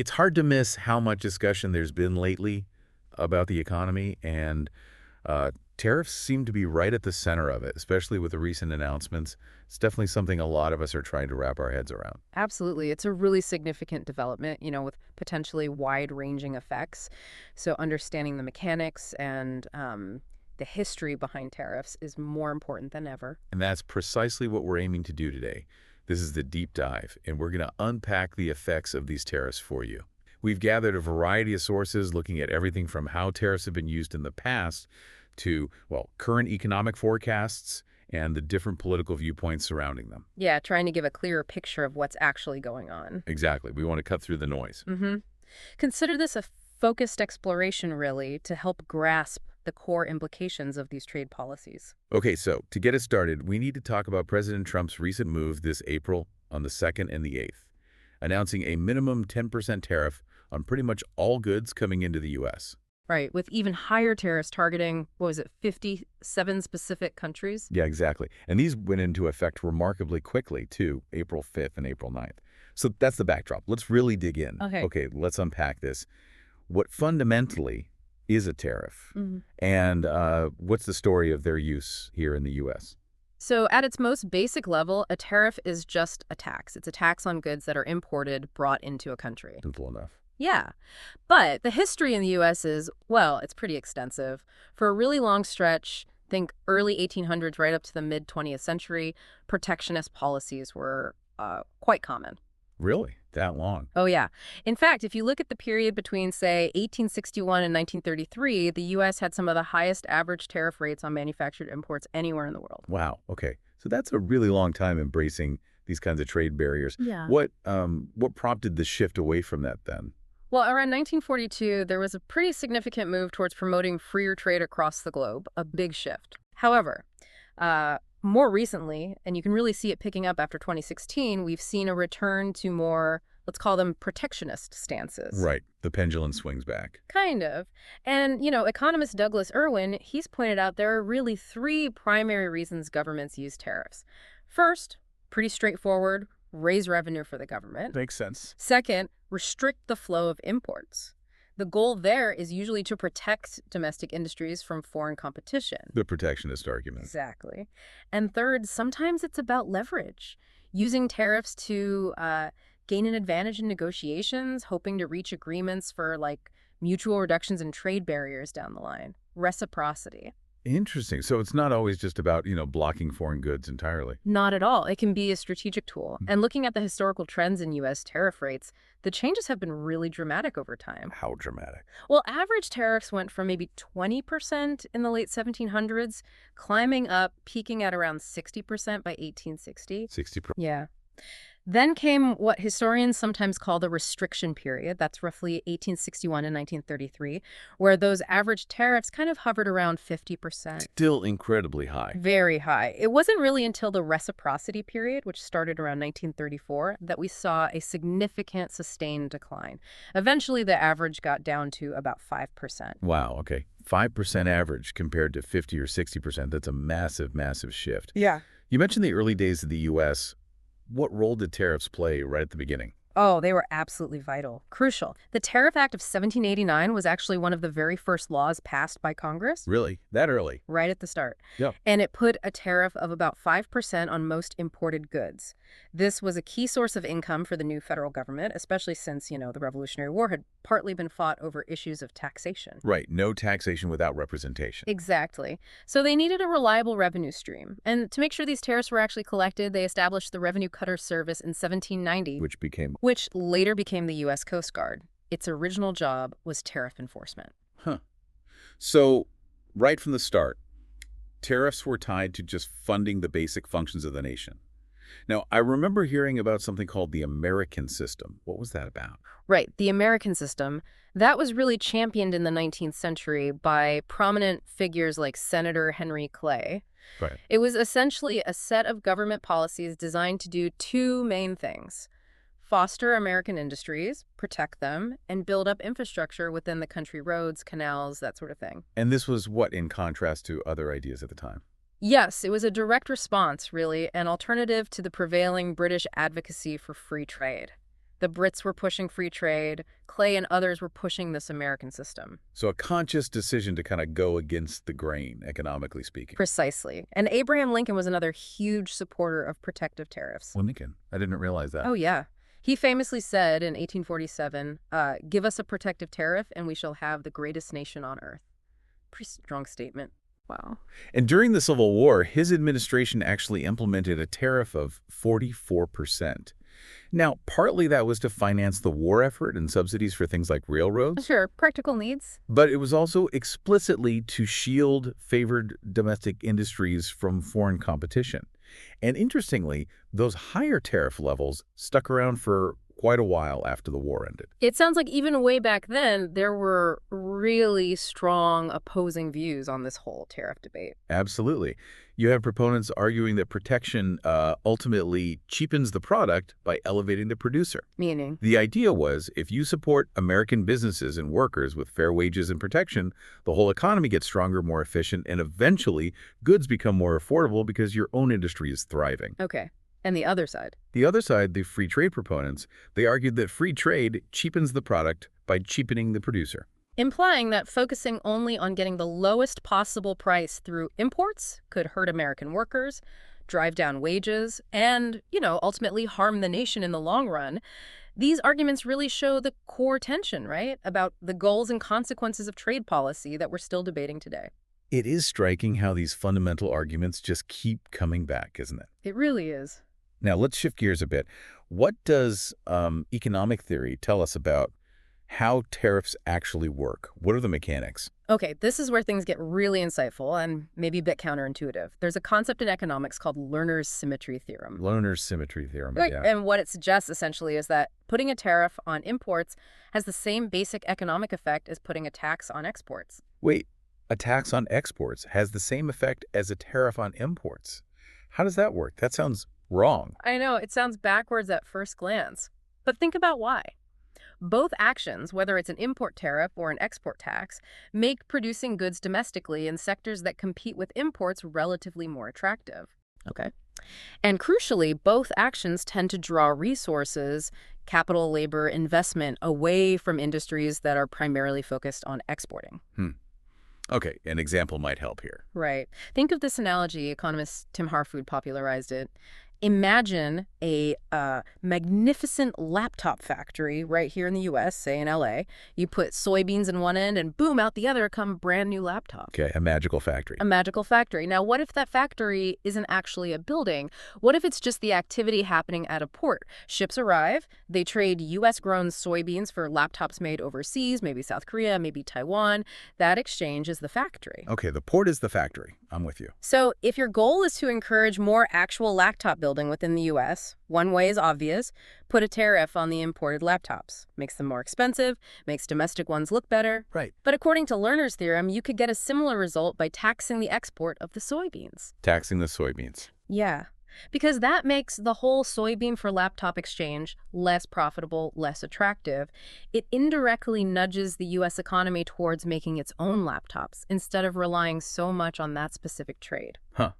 It's hard to miss how much discussion there's been lately about the economy, and tariffs seem to be right at the center of it, especially with the recent announcements. It's definitely something a lot of us are trying to wrap our heads around. Absolutely. It's a really significant development, with potentially wide-ranging effects. So understanding the mechanics and the history behind tariffs is more important than ever. And that's precisely what we're aiming to do today. This is the deep dive, and we're going to unpack the effects of these tariffs for you. We've gathered a variety of sources looking at everything from how tariffs have been used in the past to, well, current economic forecasts and the different political viewpoints surrounding them. Yeah, trying to give a clearer picture of what's actually going on. Exactly. We want to cut through the noise. Consider this a focused exploration, really, to help grasp the core implications of these trade policies. Okay, so to get us started, we need to talk about President Trump's recent move this April on the 2nd and the 8th, announcing a minimum 10% tariff on pretty much all goods coming into the U.S. Right, with even higher tariffs targeting, 57 specific countries? Yeah, exactly. And these went into effect remarkably quickly, too, April 5th and April 9th. So that's the backdrop. Let's really dig in. Okay, let's unpack this. What fundamentally is a tariff? And what's the story of their use here in the U.S.? So at its most basic level, a tariff is just a tax. It's a tax on goods that are imported, brought into a country. Simple enough. Yeah. But the history in the U.S. is, well, it's pretty extensive. For a really long stretch, think early 1800s right up to the mid-20th century, protectionist policies were quite common. Really? That long? Oh, yeah. In fact, if you look at the period between, say, 1861 and 1933, the U.S. had some of the highest average tariff rates on manufactured imports anywhere in the world. Wow. Okay. So that's a really long time embracing these kinds of trade barriers. Yeah. What prompted the shift away from that then? Well, around 1942, there was a pretty significant move towards promoting freer trade across the globe, a big shift. However, more recently, and you can really see it picking up after 2016, we've seen a return to more, let's call them protectionist stances. Right. The pendulum swings back. Kind of. And, economist Douglas Irwin, he's pointed out there are really three primary reasons governments use tariffs. First, pretty straightforward, raise revenue for the government. Makes sense. Second, restrict the flow of imports. The goal there is usually to protect domestic industries from foreign competition. The protectionist argument. Exactly. And third, sometimes it's about leverage, using tariffs to gain an advantage in negotiations, hoping to reach agreements for, mutual reductions in trade barriers down the line. Reciprocity. Interesting. So it's not always just about, blocking foreign goods entirely. Not at all. It can be a strategic tool. And looking at the historical trends in U.S. tariff rates, the changes have been really dramatic over time. How dramatic? Well, average tariffs went from maybe 20% in the late 1700s, climbing up, peaking at around 60% by 1860. 60%. Yeah. Then came what historians sometimes call the restriction period. That's roughly 1861 and 1933, where those average tariffs kind of hovered around 50%. Still incredibly high. Very high. It wasn't really until the reciprocity period, which started around 1934, that we saw a significant sustained decline. Eventually, the average got down to about 5%. Wow, okay. 5% average compared to 50 or 60%. That's a massive, massive shift. Yeah. You mentioned the early days of the U.S. What role did tariffs play right at the beginning? Oh, they were absolutely vital. Crucial. The Tariff Act of 1789 was actually one of the very first laws passed by Congress. Really? That early? Right at the start. Yeah. And it put a tariff of about 5% on most imported goods. This was a key source of income for the new federal government, especially since, the Revolutionary War had partly been fought over issues of taxation. Right. No taxation without representation. Exactly. So they needed a reliable revenue stream. And to make sure these tariffs were actually collected, they established the Revenue Cutter Service in 1790. Which later became the U.S. Coast Guard. Its original job was tariff enforcement. Huh. So, right from the start, tariffs were tied to just funding the basic functions of the nation. Now, I remember hearing about something called the American system. What was that about? Right. The American system, that was really championed in the 19th century by prominent figures like Senator Henry Clay. Right. It was essentially a set of government policies designed to do two main things: foster American industries, protect them, and build up infrastructure within the country, roads, canals, that sort of thing. And this was what, in contrast to other ideas at the time? Yes, it was a direct response, really, an alternative to the prevailing British advocacy for free trade. The Brits were pushing free trade. Clay and others were pushing this American system. So a conscious decision to kind of go against the grain, economically speaking. Precisely. And Abraham Lincoln was another huge supporter of protective tariffs. Lincoln. I didn't realize that. Oh, yeah. He famously said in 1847, give us a protective tariff and we shall have the greatest nation on earth. Pretty strong statement. Wow. And during the Civil War, his administration actually implemented a tariff of 44%. Now, partly that was to finance the war effort and subsidies for things like railroads. Sure, practical needs. But it was also explicitly to shield favored domestic industries from foreign competition. And interestingly, those higher tariff levels stuck around for quite a while after the war ended. It sounds like even way back then, there were really strong opposing views on this whole tariff debate. Absolutely. You have proponents arguing that protection ultimately cheapens the product by elevating the producer. Meaning? The idea was if you support American businesses and workers with fair wages and protection, the whole economy gets stronger, more efficient, and eventually goods become more affordable because your own industry is thriving. Okay. And the other side? The other side, the free trade proponents, they argued that free trade cheapens the product by cheapening the producer. Implying that focusing only on getting the lowest possible price through imports could hurt American workers, drive down wages, and, ultimately harm the nation in the long run. These arguments really show the core tension, right, about the goals and consequences of trade policy that we're still debating today. It is striking how these fundamental arguments just keep coming back, isn't it? It really is. Now, let's shift gears a bit. What does economic theory tell us about how tariffs actually work? What are the mechanics? Okay, this is where things get really insightful and maybe a bit counterintuitive. There's a concept in economics called Lerner's symmetry theorem. Lerner's symmetry theorem, Right. yeah. And what it suggests essentially is that putting a tariff on imports has the same basic economic effect as putting a tax on exports. Wait, a tax on exports has the same effect as a tariff on imports. How does that work? That sounds wrong. I know, it sounds backwards at first glance. But think about why. Both actions, whether it's an import tariff or an export tax, make producing goods domestically in sectors that compete with imports relatively more attractive. Okay. And crucially, both actions tend to draw resources, capital, labor, investment away from industries that are primarily focused on exporting. Okay, an example might help here. Right. Think of this analogy. Economist Tim Harford popularized it. Imagine a magnificent laptop factory right here in the U.S., say in L.A. You put soybeans in one end and boom, out the other come brand new laptops. Okay, a magical factory. A magical factory. Now, what if that factory isn't actually a building? What if it's just the activity happening at a port? Ships arrive, they trade U.S.-grown soybeans for laptops made overseas, maybe South Korea, maybe Taiwan. That exchange is the factory. Okay, the port is the factory. I'm with you. So if your goal is to encourage more actual laptop building within the U.S., one way is obvious. Put a tariff on the imported laptops. Makes them more expensive, makes domestic ones look better. Right. But according to Lerner's theorem, you could get a similar result by taxing the export of the soybeans. Taxing the soybeans. Yeah, because that makes the whole soybean for laptop exchange less profitable, less attractive. It indirectly nudges the U.S. economy towards making its own laptops instead of relying so much on that specific trade. Huh.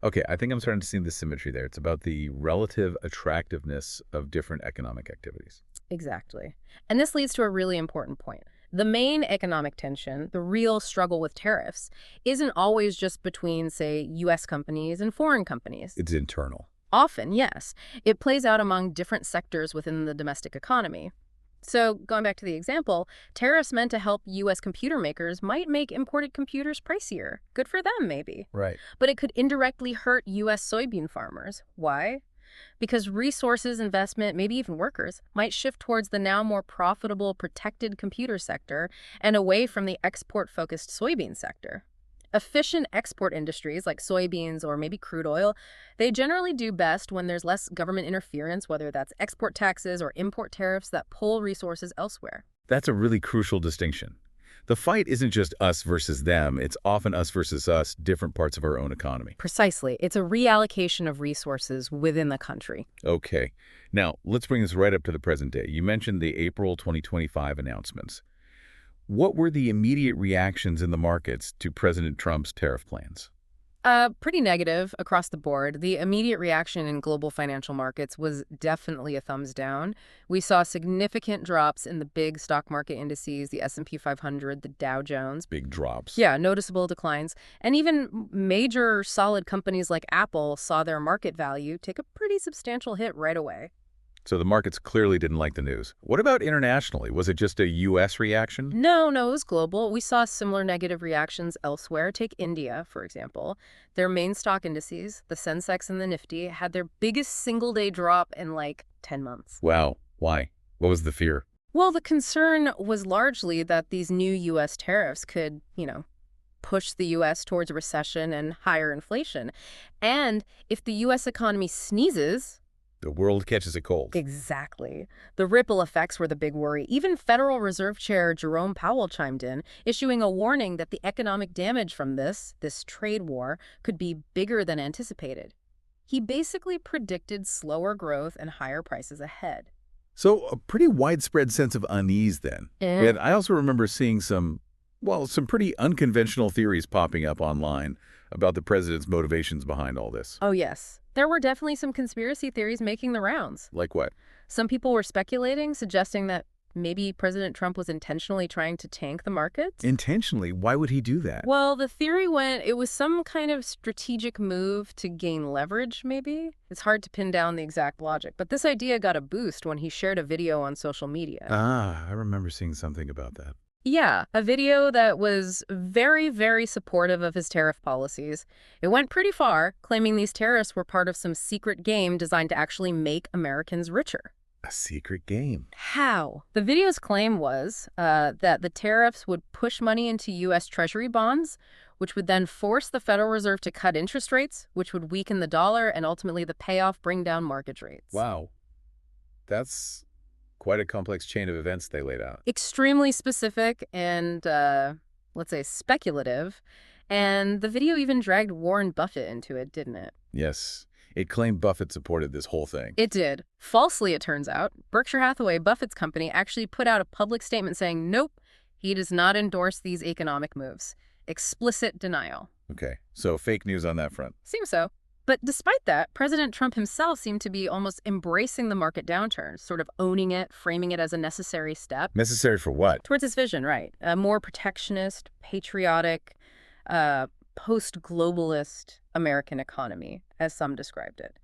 Okay, I think I'm starting to see the symmetry there. It's about the relative attractiveness of different economic activities. Exactly. And this leads to a really important point. The main economic tension, the real struggle with tariffs, isn't always just between, say, U.S. companies and foreign companies. It's internal. Often, yes. It plays out among different sectors within the domestic economy. So, going back to the example, tariffs meant to help U.S. computer makers might make imported computers pricier. Good for them, maybe. Right. But it could indirectly hurt U.S. soybean farmers. Why? Because resources, investment, maybe even workers, might shift towards the now more profitable, protected computer sector and away from the export-focused soybean sector. Efficient export industries like soybeans or maybe crude oil, they generally do best when there's less government interference, whether that's export taxes or import tariffs that pull resources elsewhere. That's a really crucial distinction. The fight isn't just us versus them. It's often us versus us, different parts of our own economy. Precisely. It's a reallocation of resources within the country. Okay. Now, let's bring this right up to the present day. You mentioned the April 2025 announcements. What were the immediate reactions in the markets to President Trump's tariff plans? Pretty negative across the board. The immediate reaction in global financial markets was definitely a thumbs down. We saw significant drops in the big stock market indices, the S&P 500, the Dow Jones. Big drops. Yeah, noticeable declines. And even major solid companies like Apple saw their market value take a pretty substantial hit right away. So the markets clearly didn't like the news. What about internationally? Was it just a U.S. reaction? No, it was global. We saw similar negative reactions elsewhere. Take India, for example. Their main stock indices, the Sensex and the Nifty, had their biggest single-day drop in like 10 months. Wow. Why? What was the fear? Well, the concern was largely that these new U.S. tariffs could, push the U.S. towards a recession and higher inflation. And if the U.S. economy sneezes, The world catches a cold. exactly. The ripple effects were the big worry. Even Federal Reserve Chair Jerome Powell chimed in, issuing a warning that the economic damage from this trade war, could be bigger than anticipated. He basically predicted slower growth and higher prices ahead. So a pretty widespread sense of unease then. And I also remember seeing some pretty unconventional theories popping up online about the president's motivations behind all this. Oh, yes. There were definitely some conspiracy theories making the rounds. Like what? Some people were speculating, suggesting that maybe President Trump was intentionally trying to tank the markets. Intentionally? Why would he do that? Well, the theory went it was some kind of strategic move to gain leverage, maybe. It's hard to pin down the exact logic, but this idea got a boost when he shared a video on social media. I remember seeing something about that. Yeah, a video that was very, very supportive of his tariff policies. It went pretty far, claiming these tariffs were part of some secret game designed to actually make Americans richer. A secret game. How? The video's claim was that the tariffs would push money into U.S. Treasury bonds, which would then force the Federal Reserve to cut interest rates, which would weaken the dollar, and ultimately the payoff bring down mortgage rates. Wow. That's quite a complex chain of events they laid out. Extremely specific and, let's say, speculative. And the video even dragged Warren Buffett into it, didn't it? Yes. It claimed Buffett supported this whole thing. It did. Falsely, it turns out. Berkshire Hathaway, Buffett's company, actually put out a public statement saying, nope, he does not endorse these economic moves. Explicit denial. Okay, so fake news on that front. Seems so. But despite that, President Trump himself seemed to be almost embracing the market downturn, sort of owning it, framing it as a necessary step. Necessary for what? Towards his vision, right. A more protectionist, patriotic, post-globalist American economy, as some described it.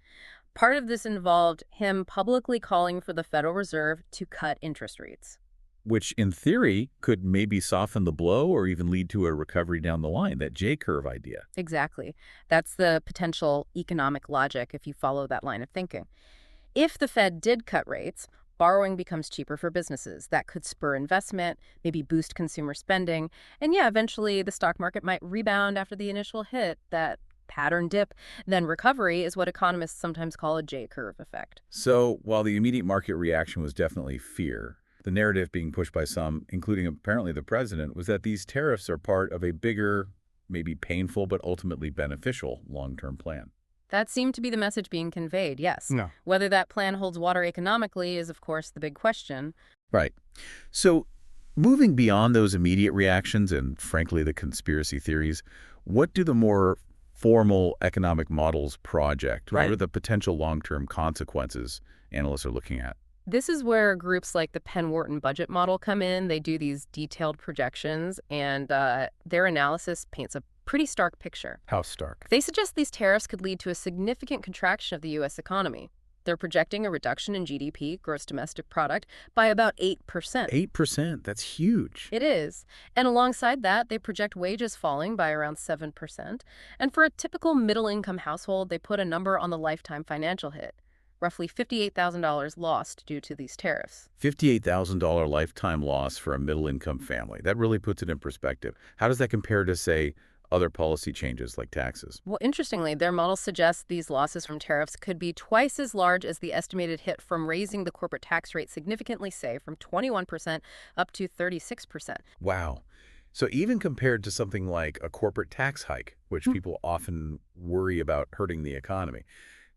Part of this involved him publicly calling for the Federal Reserve to cut interest rates. Which, in theory, could maybe soften the blow or even lead to a recovery down the line, that J-curve idea. Exactly. That's the potential economic logic if you follow that line of thinking. If the Fed did cut rates, borrowing becomes cheaper for businesses. That could spur investment, maybe boost consumer spending, and eventually the stock market might rebound after the initial hit, that pattern dip. Then recovery is what economists sometimes call a J-curve effect. So, while the immediate market reaction was definitely fear, the narrative being pushed by some, including apparently the president, was that these tariffs are part of a bigger, maybe painful, but ultimately beneficial long-term plan. That seemed to be the message being conveyed, yes. No. Whether that plan holds water economically is, of course, the big question. Right. So, moving beyond those immediate reactions and, frankly, the conspiracy theories, what do the more formal economic models project? Right. What are the potential long-term consequences analysts are looking at? This is where groups like the Penn-Wharton budget model come in. They do these detailed projections, and their analysis paints a pretty stark picture. How stark? They suggest these tariffs could lead to a significant contraction of the U.S. economy. They're projecting a reduction in GDP, gross domestic product, by about 8%. 8%? That's huge. It is. And alongside that, they project wages falling by around 7%. And for a typical middle-income household, they put a number on the lifetime financial hit. Roughly $58,000 lost due to these tariffs. $58,000 lifetime loss for a middle-income family. That really puts it in perspective. How does that compare to, say, other policy changes like taxes? Well, interestingly, their model suggests these losses from tariffs could be twice as large as the estimated hit from raising the corporate tax rate significantly, say, from 21% up to 36%. Wow. So even compared to something like a corporate tax hike, which people often worry about hurting the economy,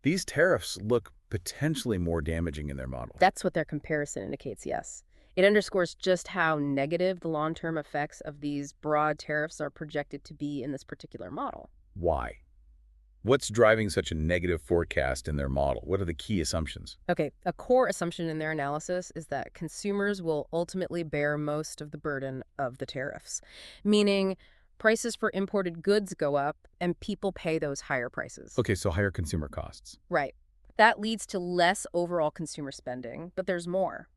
these tariffs look potentially more damaging in their model. That's what their comparison indicates, yes. It underscores just how negative the long-term effects of these broad tariffs are projected to be in this particular model. Why? What's driving such a negative forecast in their model? What are the key assumptions? Okay, a core assumption in their analysis is that consumers will ultimately bear most of the burden of the tariffs, meaning prices for imported goods go up and people pay those higher prices. Okay, so higher consumer costs. Right. That leads to less overall consumer spending, but there's more.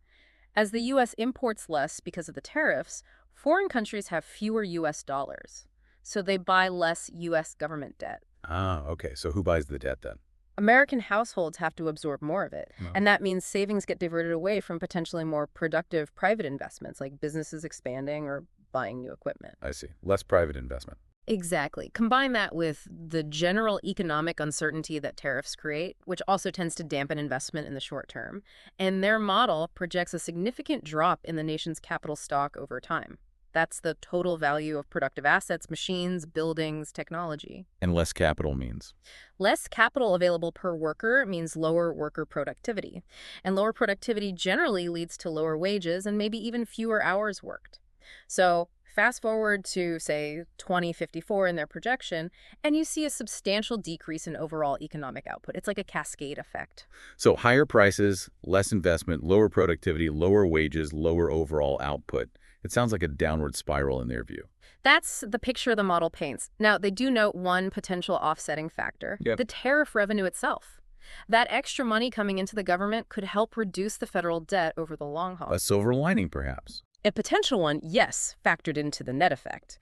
As the U.S. imports less because of the tariffs, foreign countries have fewer U.S. dollars, so they buy less U.S. government debt. Ah, okay. So who buys the debt then? American households have to absorb more of it, No. and that means savings get diverted away from potentially more productive private investments like businesses expanding or buying new equipment. I see. Less private investment. Exactly. Combine that with the general economic uncertainty that tariffs create, which also tends to dampen investment in the short term, and their model projects a significant drop in the nation's capital stock over time. That's the total value of productive assets, machines, buildings, technology. And less capital means. Less capital available per worker means lower worker productivity. And lower productivity generally leads to lower wages and maybe even fewer hours worked. So fast forward to, say, 2054 in their projection, and you see a substantial decrease in overall economic output. It's like a cascade effect. So higher prices, less investment, lower productivity, lower wages, lower overall output. It sounds like a downward spiral in their view. That's the picture the model paints. Now, they do note one potential offsetting factor, Yep. the tariff revenue itself. That extra money coming into the government could help reduce the federal debt over the long haul. A silver lining, perhaps. A potential one, yes, factored into the net effect.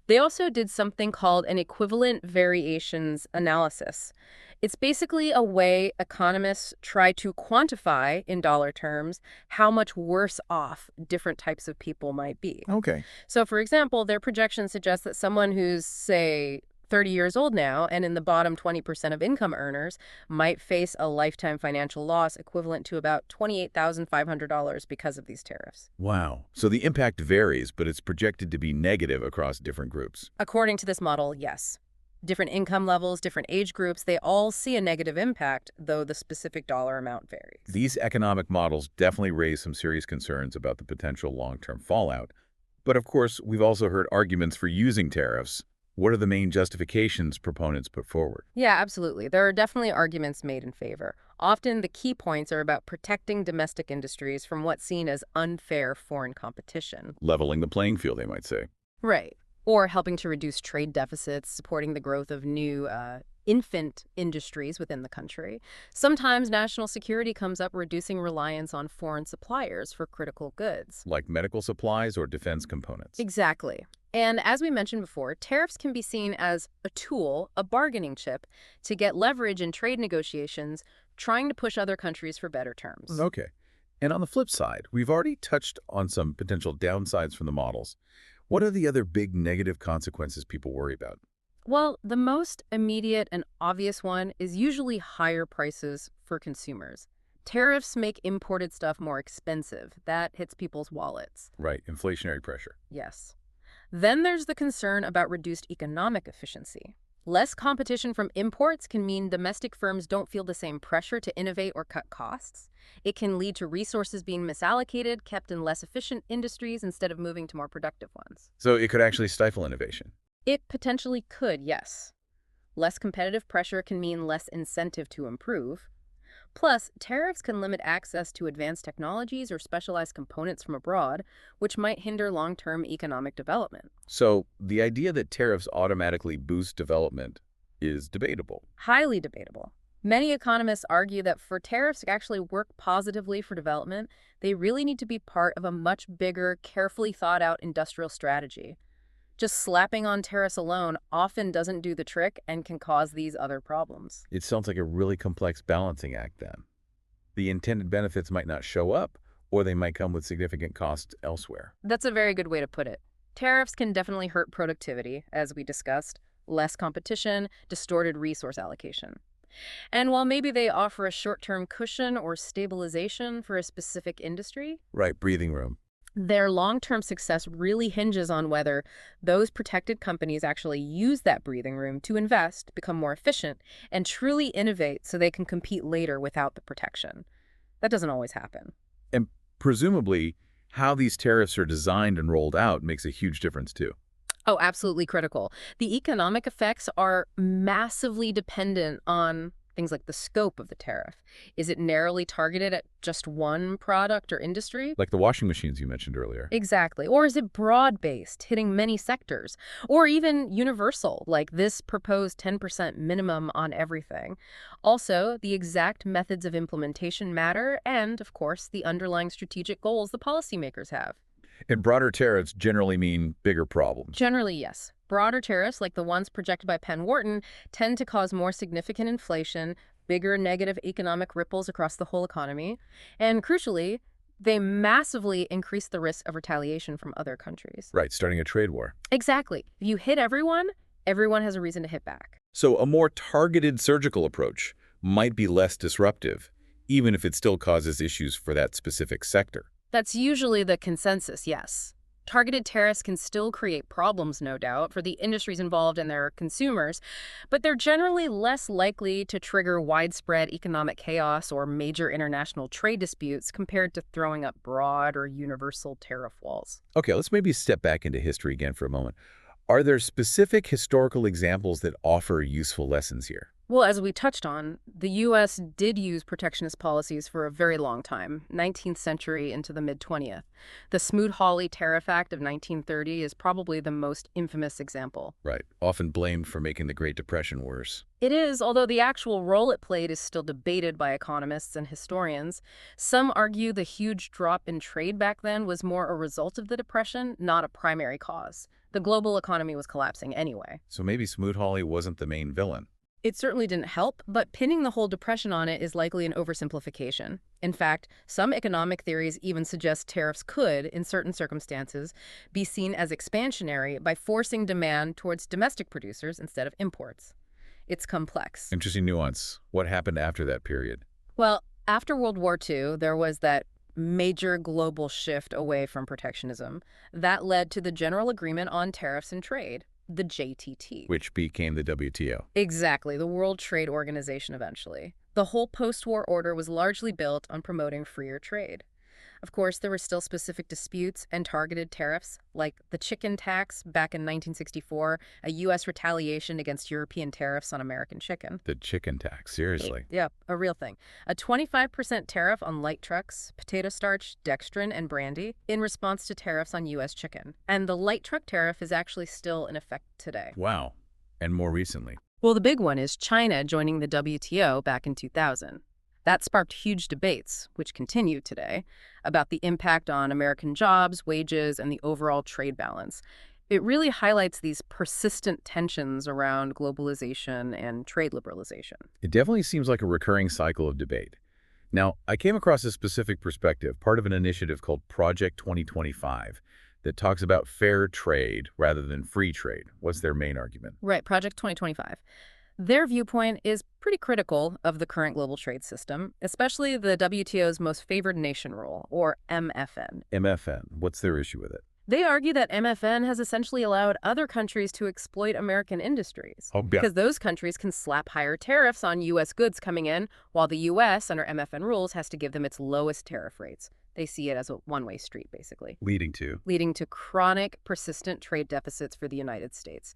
They also did something called an equivalent variations analysis. It's basically a way economists try to quantify, in dollar terms, how much worse off different types of people might be. Okay. So, for example, their projections suggest that someone who's, say, 30 years old now and in the bottom 20% of income earners might face a lifetime financial loss equivalent to about $28,500 because of these tariffs. Wow. So the impact varies, but it's projected to be negative across different groups. According to this model, yes. Different income levels, different age groups, they all see a negative impact, though the specific dollar amount varies. These economic models definitely raise some serious concerns about the potential long-term fallout. But of course, we've also heard arguments for using tariffs. What are the main justifications proponents put forward? Yeah, absolutely. There are definitely arguments made in favor. Often the key points are about protecting domestic industries from what's seen as unfair foreign competition. Leveling the playing field, they might say. Right. Or helping to reduce trade deficits, supporting the growth of new infant industries within the country. Sometimes national security comes up reducing reliance on foreign suppliers for critical goods. Like medical supplies or defense components. Exactly. And as we mentioned before, tariffs can be seen as a tool, a bargaining chip, to get leverage in trade negotiations, trying to push other countries for better terms. Okay. And on the flip side, we've already touched on some potential downsides from the models. What are the other big negative consequences people worry about? Well, the most immediate and obvious one is usually higher prices for consumers. Tariffs make imported stuff more expensive. That hits people's wallets. Right, inflationary pressure. Yes. Then there's the concern about reduced economic efficiency. Less competition from imports can mean domestic firms don't feel the same pressure to innovate or cut costs. It can lead to resources being misallocated, kept in less efficient industries instead of moving to more productive ones. So it could actually stifle innovation. It potentially could, yes. Less competitive pressure can mean less incentive to improve. Plus, tariffs can limit access to advanced technologies or specialized components from abroad, which might hinder long-term economic development. So the idea that tariffs automatically boost development is debatable. Highly debatable. Many economists argue that for tariffs to actually work positively for development, they really need to be part of a much bigger, carefully thought-out industrial strategy. Just slapping on tariffs alone often doesn't do the trick and can cause these other problems. It sounds like a really complex balancing act then. The intended benefits might not show up, or they might come with significant costs elsewhere. That's a very good way to put it. Tariffs can definitely hurt productivity, as we discussed, less competition, distorted resource allocation. And while maybe they offer a short-term cushion or stabilization for a specific industry, Right, breathing room. their long-term success really hinges on whether those protected companies actually use that breathing room to invest, become more efficient, and truly innovate so they can compete later without the protection. That doesn't always happen. And presumably, how these tariffs are designed and rolled out makes a huge difference too. Oh, absolutely critical. The economic effects are massively dependent on things like the scope of the tariff. Is it narrowly targeted at just one product or industry? Like the washing machines you mentioned earlier. Exactly. Or is it broad-based, hitting many sectors? Or even universal, like this proposed 10% minimum on everything? Also, the exact methods of implementation matter, and, of course, the underlying strategic goals the policymakers have. And broader tariffs generally mean bigger problems. Generally, yes. Broader tariffs, like the ones projected by Penn Wharton, tend to cause more significant inflation, bigger negative economic ripples across the whole economy, and crucially, they massively increase the risk of retaliation from other countries. Right, starting a trade war. Exactly. If you hit everyone, everyone has a reason to hit back. So a more targeted surgical approach might be less disruptive, even if it still causes issues for that specific sector. That's usually the consensus, yes. Targeted tariffs can still create problems, no doubt, for the industries involved and their consumers, but they're generally less likely to trigger widespread economic chaos or major international trade disputes compared to throwing up broad or universal tariff walls. Okay, let's maybe step back into history again for a moment. Are there specific historical examples that offer useful lessons here? Well, as we touched on, the U.S. did use protectionist policies for a very long time, 19th century into the mid-20th. The Smoot-Hawley Tariff Act of 1930 is probably the most infamous example. Right, often blamed for making the Great Depression worse. It is, although the actual role it played is still debated by economists and historians. Some argue the huge drop in trade back then was more a result of the Depression, not a primary cause. The global economy was collapsing anyway. So maybe Smoot-Hawley wasn't the main villain. It certainly didn't help, but pinning the whole depression on it is likely an oversimplification. In fact, some economic theories even suggest tariffs could, in certain circumstances, be seen as expansionary by forcing demand towards domestic producers instead of imports. It's complex. Interesting nuance. What happened after that period? Well, after World War II, there was that major global shift away from protectionism. That led to the General Agreement on Tariffs and Trade, the JTT. Which became the WTO. Exactly, the World Trade Organization eventually. The whole post-war order was largely built on promoting freer trade. Of course, there were still specific disputes and targeted tariffs, like the chicken tax back in 1964, a U.S. retaliation against European tariffs on American chicken. The chicken tax, seriously. Yep, a real thing. A 25% tariff on light trucks, potato starch, dextrin, and brandy in response to tariffs on U.S. chicken. And the light truck tariff is actually still in effect today. Wow. And more recently. Well, the big one is China joining the WTO back in 2000. That sparked huge debates, which continue today, about the impact on American jobs, wages, and the overall trade balance. It really highlights these persistent tensions around globalization and trade liberalization. It definitely seems like a recurring cycle of debate. Now, I came across a specific perspective, part of an initiative called Project 2025, that talks about fair trade rather than free trade. What's their main argument? Right, Project 2025. Their viewpoint is pretty critical of the current global trade system, especially the WTO's most favored nation rule, or MFN. MFN. What's their issue with it? They argue that MFN has essentially allowed other countries to exploit American industries. Oh, yeah. Because those countries can slap higher tariffs on U.S. goods coming in, while the U.S., under MFN rules, has to give them its lowest tariff rates. They see it as a one-way street, basically. Leading to Chronic, persistent trade deficits for the United States.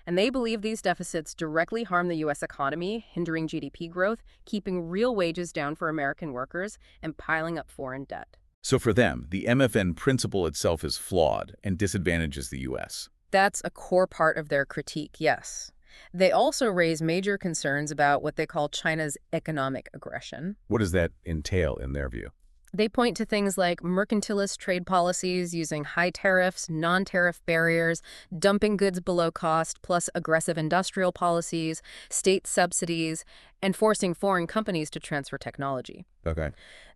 And they believe these deficits directly harm the U.S. economy, hindering GDP growth, keeping real wages down for American workers, and piling up foreign debt. So for them, the MFN principle itself is flawed and disadvantages the U.S. That's a core part of their critique, yes. They also raise major concerns about what they call China's economic aggression. What does that entail in their view? They point to things like mercantilist trade policies using high tariffs, non-tariff barriers, dumping goods below cost, plus aggressive industrial policies, state subsidies, and forcing foreign companies to transfer technology. Okay.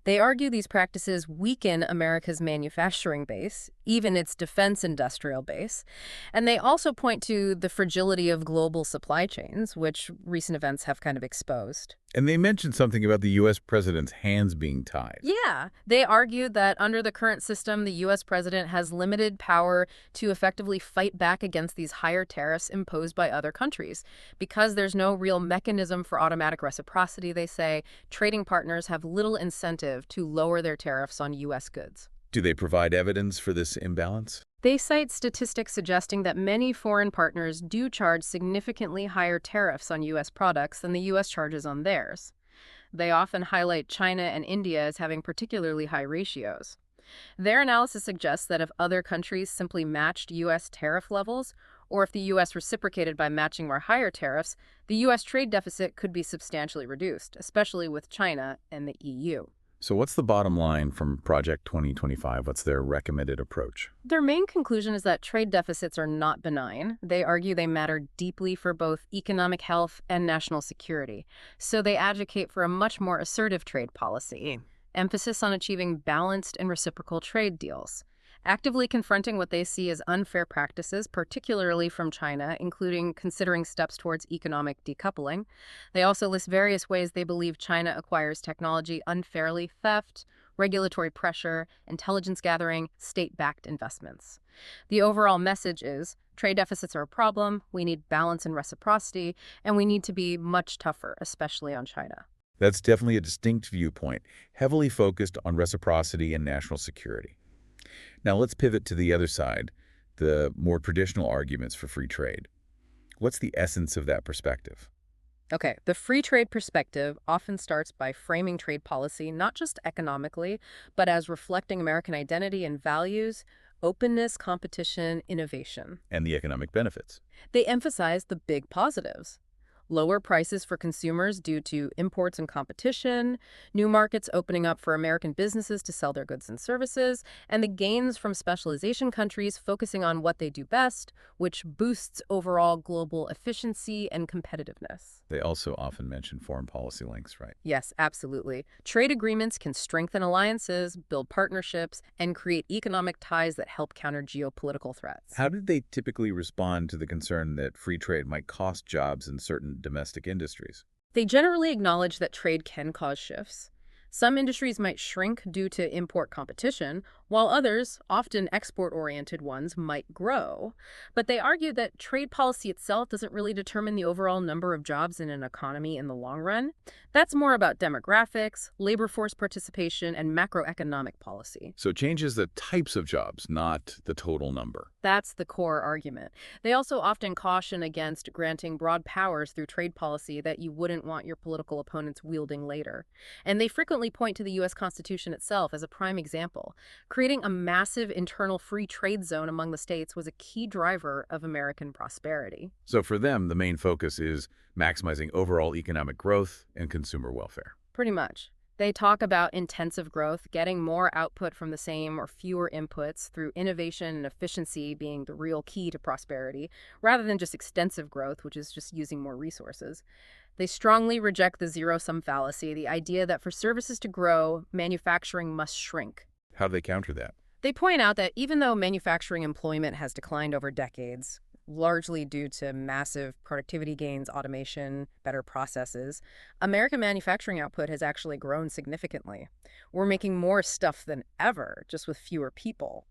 They argue these practices weaken America's manufacturing base, even its defense industrial base. And they also point to the fragility of global supply chains, which recent events have kind of exposed. And they mentioned something about the U.S. president's hands being tied. Yeah, they argued that under the current system, the U.S. president has limited power to effectively fight back against these higher tariffs imposed by other countries. Because there's no real mechanism for automatic reciprocity, they say, trading partners have little incentive to lower their tariffs on U.S. goods. Do they provide evidence for this imbalance? They cite statistics suggesting that many foreign partners do charge significantly higher tariffs on U.S. products than the U.S. charges on theirs. They often highlight China and India as having particularly high ratios. Their analysis suggests that if other countries simply matched U.S. tariff levels, or if the U.S. reciprocated by matching more higher tariffs, the U.S. trade deficit could be substantially reduced, especially with China and the EU. So what's the bottom line from Project 2025? What's their recommended approach? Their main conclusion is that trade deficits are not benign. They argue they matter deeply for both economic health and national security. So they advocate for a much more assertive trade policy, emphasis on achieving balanced and reciprocal trade deals, actively confronting what they see as unfair practices, particularly from China, including considering steps towards economic decoupling. They also list various ways they believe China acquires technology unfairly: theft, regulatory pressure, intelligence gathering, state-backed investments. The overall message is trade deficits are a problem, we need balance and reciprocity, and we need to be much tougher, especially on China. That's definitely a distinct viewpoint, heavily focused on reciprocity and national security. Now let's pivot to the other side, the more traditional arguments for free trade. What's the essence of that perspective? Okay, the free trade perspective often starts by framing trade policy not just economically, but as reflecting American identity and values: openness, competition, innovation. And the economic benefits. They emphasize the big positives: lower prices for consumers due to imports and competition, new markets opening up for American businesses to sell their goods and services, and the gains from specialization countries focusing on what they do best, which boosts overall global efficiency and competitiveness. They also often mention foreign policy links, right? Yes, absolutely. Trade agreements can strengthen alliances, build partnerships, and create economic ties that help counter geopolitical threats. How did they typically respond to the concern that free trade might cost jobs in certain domestic industries? They generally acknowledge that trade can cause shifts. Some industries might shrink due to import competition, while others, often export-oriented ones, might grow. But they argue that trade policy itself doesn't really determine the overall number of jobs in an economy in the long run. That's more about demographics, labor force participation, and macroeconomic policy. So it changes the types of jobs, not the total number. That's the core argument. They also often caution against granting broad powers through trade policy that you wouldn't want your political opponents wielding later. And they frequently point to the U.S. Constitution itself as a prime example. Creating a massive internal free trade zone among the states was a key driver of American prosperity. So for them, the main focus is maximizing overall economic growth and consumer welfare. Pretty much. They talk about intensive growth, getting more output from the same or fewer inputs, through innovation and efficiency being the real key to prosperity, rather than just extensive growth, which is just using more resources. They strongly reject the zero-sum fallacy, the idea that for services to grow, manufacturing must shrink. How do they counter that? They point out that even though manufacturing employment has declined over decades, largely due to massive productivity gains, automation, better processes, American manufacturing output has actually grown significantly. We're making more stuff than ever, just with fewer people.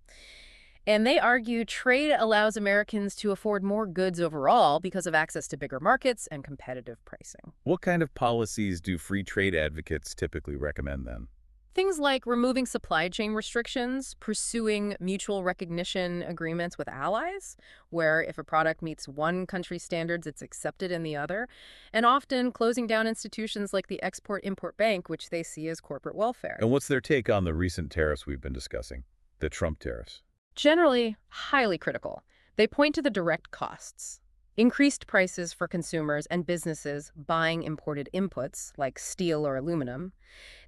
And they argue trade allows Americans to afford more goods overall because of access to bigger markets and competitive pricing. What kind of policies do free trade advocates typically recommend then? Things like removing supply chain restrictions, pursuing mutual recognition agreements with allies, where if a product meets one country's standards, it's accepted in the other, and often closing down institutions like the Export-Import Bank, which they see as corporate welfare. And what's their take on the recent tariffs we've been discussing, the Trump tariffs? Generally, highly critical. They point to the direct costs: increased prices for consumers and businesses buying imported inputs like steel or aluminum.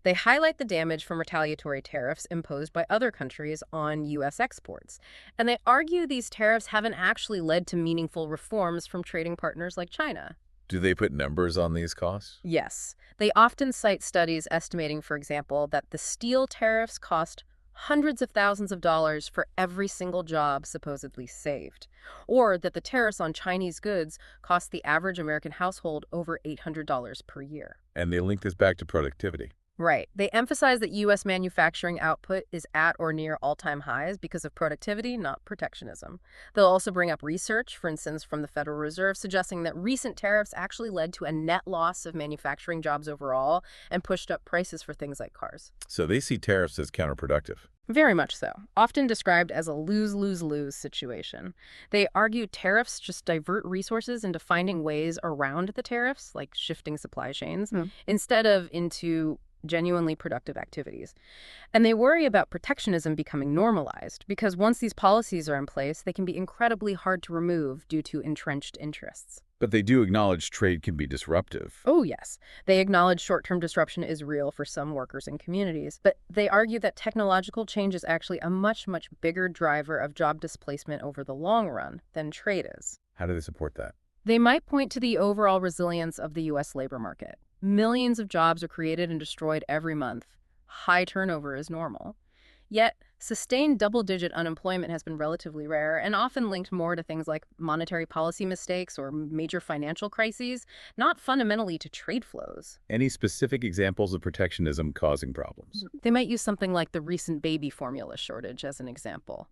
They highlight the damage from retaliatory tariffs imposed by other countries on U.S. exports. And they argue these tariffs haven't actually led to meaningful reforms from trading partners like China. Do they put numbers on these costs? Yes. They often cite studies estimating, for example, that the steel tariffs cost hundreds of thousands of dollars for every single job supposedly saved, or that the tariffs on Chinese goods cost the average American household over $800 per year. And they link this back to productivity. Right. They emphasize that U.S. manufacturing output is at or near all-time highs because of productivity, not protectionism. They'll also bring up research, for instance, from the Federal Reserve, suggesting that recent tariffs actually led to a net loss of manufacturing jobs overall and pushed up prices for things like cars. So they see tariffs as counterproductive. Very much so, often described as a lose-lose-lose situation. They argue tariffs just divert resources into finding ways around the tariffs, like shifting supply chains, instead of into genuinely productive activities. And they worry about protectionism becoming normalized, because once these policies are in place, they can be incredibly hard to remove due to entrenched interests. But they do acknowledge trade can be disruptive. Oh, yes. They acknowledge short-term disruption is real for some workers and communities, but they argue that technological change is actually a much, much bigger driver of job displacement over the long run than trade is. How do they support that? They might point to the overall resilience of the U.S. labor market. Millions of jobs are created and destroyed every month. High turnover is normal. Yet, sustained double-digit unemployment has been relatively rare and often linked more to things like monetary policy mistakes or major financial crises, not fundamentally to trade flows. Any specific examples of protectionism causing problems? They might use something like the recent baby formula shortage as an example.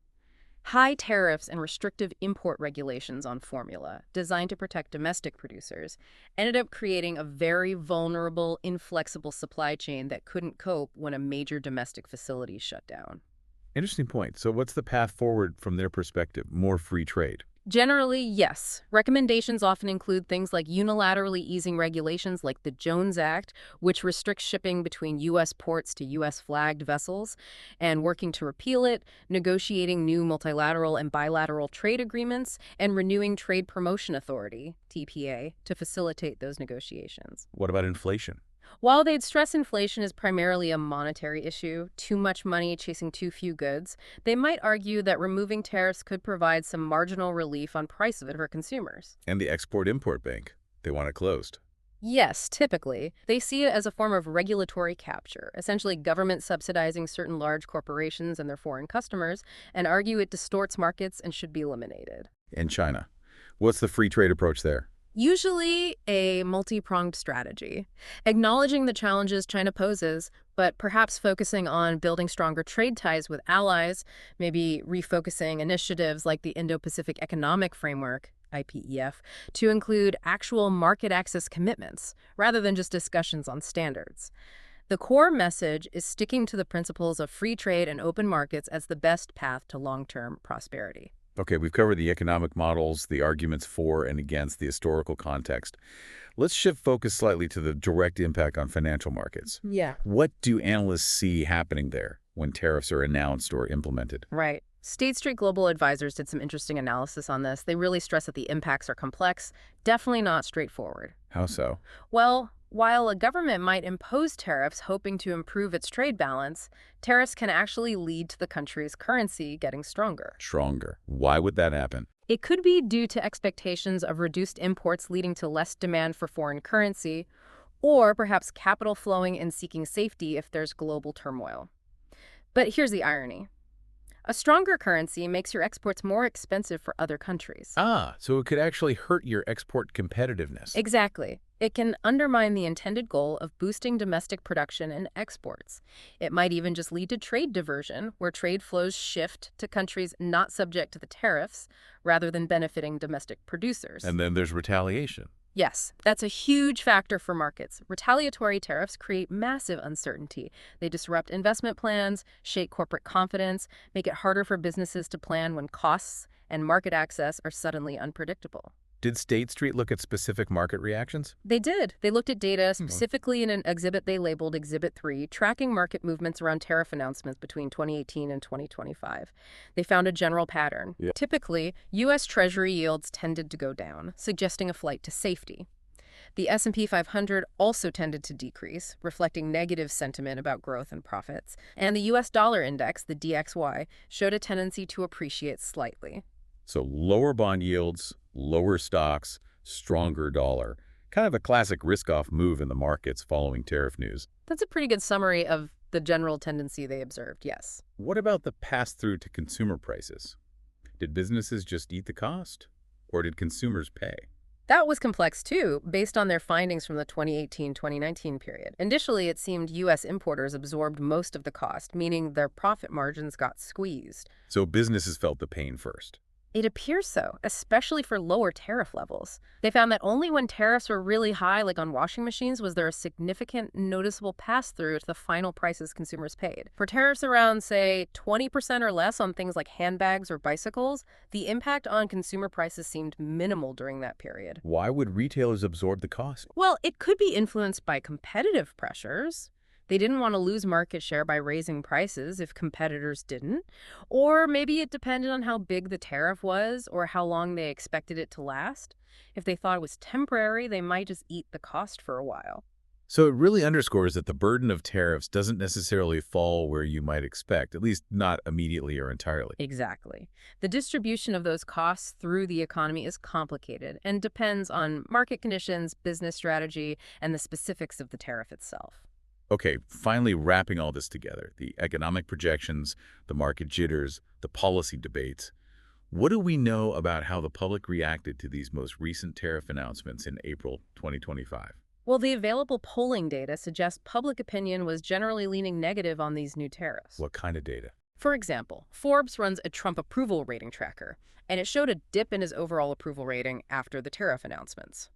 High tariffs and restrictive import regulations on formula, designed to protect domestic producers, ended up creating a very vulnerable, inflexible supply chain that couldn't cope when a major domestic facility shut down. Interesting point. So what's the path forward from their perspective? More free trade. Generally, yes. Recommendations often include things like unilaterally easing regulations like the Jones Act, which restricts shipping between U.S. ports to U.S.-flagged vessels, and working to repeal it, negotiating new multilateral and bilateral trade agreements, and renewing Trade Promotion Authority, TPA, to facilitate those negotiations. What about inflation? While they'd stress inflation is primarily a monetary issue, too much money chasing too few goods, they might argue that removing tariffs could provide some marginal relief on price of it for consumers. And the Export-Import Bank. They want it closed. Yes, typically. They see it as a form of regulatory capture, essentially government subsidizing certain large corporations and their foreign customers, and argue it distorts markets and should be eliminated. And China. What's the free trade approach there? Usually a multi-pronged strategy, acknowledging the challenges China poses, but perhaps focusing on building stronger trade ties with allies, maybe refocusing initiatives like the Indo-Pacific Economic Framework, IPEF, to include actual market access commitments, rather than just discussions on standards. The core message is sticking to the principles of free trade and open markets as the best path to long-term prosperity. Okay, we've covered the economic models, the arguments for and against, the historical context. Let's shift focus slightly to the direct impact on financial markets. Yeah. What do analysts see happening there when tariffs are announced or implemented? Right. State Street Global Advisors did some interesting analysis on this. They really stress that the impacts are complex, definitely not straightforward. How so? Well, while a government might impose tariffs hoping to improve its trade balance, tariffs can actually lead to the country's currency getting stronger. Stronger. Why would that happen? It could be due to expectations of reduced imports leading to less demand for foreign currency, or perhaps capital flowing and seeking safety if there's global turmoil. But here's the irony. A stronger currency makes your exports more expensive for other countries. So it could actually hurt your export competitiveness. Exactly. It can undermine the intended goal of boosting domestic production and exports. It might even just lead to trade diversion, where trade flows shift to countries not subject to the tariffs, rather than benefiting domestic producers. And then there's retaliation. Yes, that's a huge factor for markets. Retaliatory tariffs create massive uncertainty. They disrupt investment plans, shake corporate confidence, make it harder for businesses to plan when costs and market access are suddenly unpredictable. Did State Street look at specific market reactions? They did. They looked at data specifically in an exhibit they labeled Exhibit 3, tracking market movements around tariff announcements between 2018 and 2025. They found a general pattern. Yeah. Typically, U.S. Treasury yields tended to go down, suggesting a flight to safety. The S&P 500 also tended to decrease, reflecting negative sentiment about growth and profits. And the U.S. dollar index, the DXY, showed a tendency to appreciate slightly. So lower bond yields, lower stocks, stronger dollar. Kind of a classic risk-off move in the markets following tariff news. That's a pretty good summary of the general tendency they observed, yes. What about the pass-through to consumer prices? Did businesses just eat the cost? Or did consumers pay? That was complex, too, based on their findings from the 2018-2019 period. Initially, it seemed U.S. importers absorbed most of the cost, meaning their profit margins got squeezed. So businesses felt the pain first. It appears so, especially for lower tariff levels. They found that only when tariffs were really high, like on washing machines, was there a significant noticeable pass-through to the final prices consumers paid. For tariffs around, say, 20% or less on things like handbags or bicycles, the impact on consumer prices seemed minimal during that period. Why would retailers absorb the cost? Well, it could be influenced by competitive pressures. They didn't want to lose market share by raising prices if competitors didn't. Or maybe it depended on how big the tariff was or how long they expected it to last. If they thought it was temporary, they might just eat the cost for a while. So it really underscores that the burden of tariffs doesn't necessarily fall where you might expect, at least not immediately or entirely. Exactly. The distribution of those costs through the economy is complicated and depends on market conditions, business strategy, and the specifics of the tariff itself. Okay, finally wrapping all this together, the economic projections, the market jitters, the policy debates. What do we know about how the public reacted to these most recent tariff announcements in April 2025? Well, the available polling data suggests public opinion was generally leaning negative on these new tariffs. What kind of data? For example, Forbes runs a Trump approval rating tracker, and it showed a dip in his overall approval rating after the tariff announcements.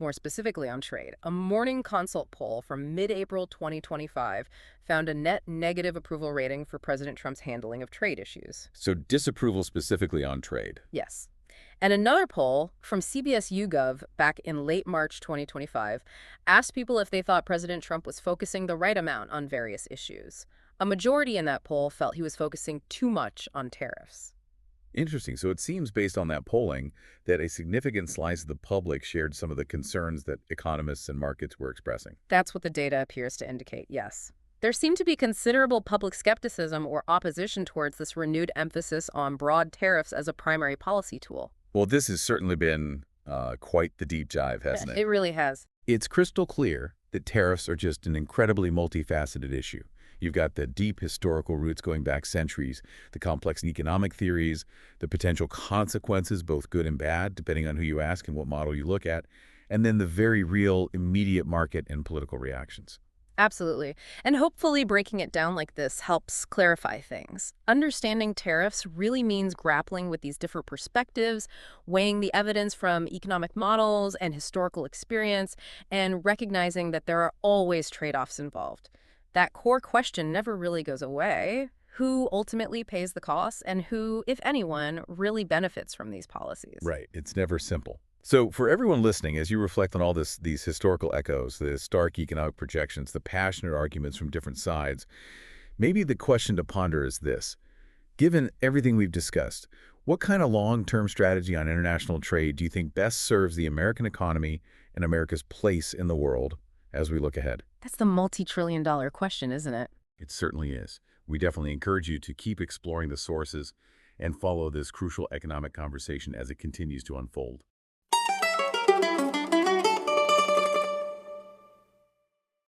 More specifically on trade, a Morning Consult poll from mid-April 2025 found a net negative approval rating for President Trump's handling of trade issues. So disapproval specifically on trade. Yes. And another poll from CBS YouGov back in late March 2025 asked people if they thought President Trump was focusing the right amount on various issues. A majority in that poll felt he was focusing too much on tariffs. Interesting. So it seems, based on that polling, that a significant slice of the public shared some of the concerns that economists and markets were expressing. That's what the data appears to indicate, yes. There seemed to be considerable public skepticism or opposition towards this renewed emphasis on broad tariffs as a primary policy tool. Well, this has certainly been quite the deep dive, hasn't it? It really has. It's crystal clear that tariffs are just an incredibly multifaceted issue. You've got the deep historical roots going back centuries, the complex economic theories, the potential consequences, both good and bad, depending on who you ask and what model you look at, and then the very real immediate market and political reactions. Absolutely. And hopefully breaking it down like this helps clarify things. Understanding tariffs really means grappling with these different perspectives, weighing the evidence from economic models and historical experience, and recognizing that there are always trade-offs involved. That core question never really goes away. Who ultimately pays the costs and who, if anyone, really benefits from these policies? Right. It's never simple. So for everyone listening, as you reflect on all these historical echoes, the stark economic projections, the passionate arguments from different sides, maybe the question to ponder is this. Given everything we've discussed, what kind of long-term strategy on international trade do you think best serves the American economy and America's place in the world as we look ahead? That's the multi-trillion-dollar question, isn't it? It certainly is. We definitely encourage you to keep exploring the sources and follow this crucial economic conversation as it continues to unfold.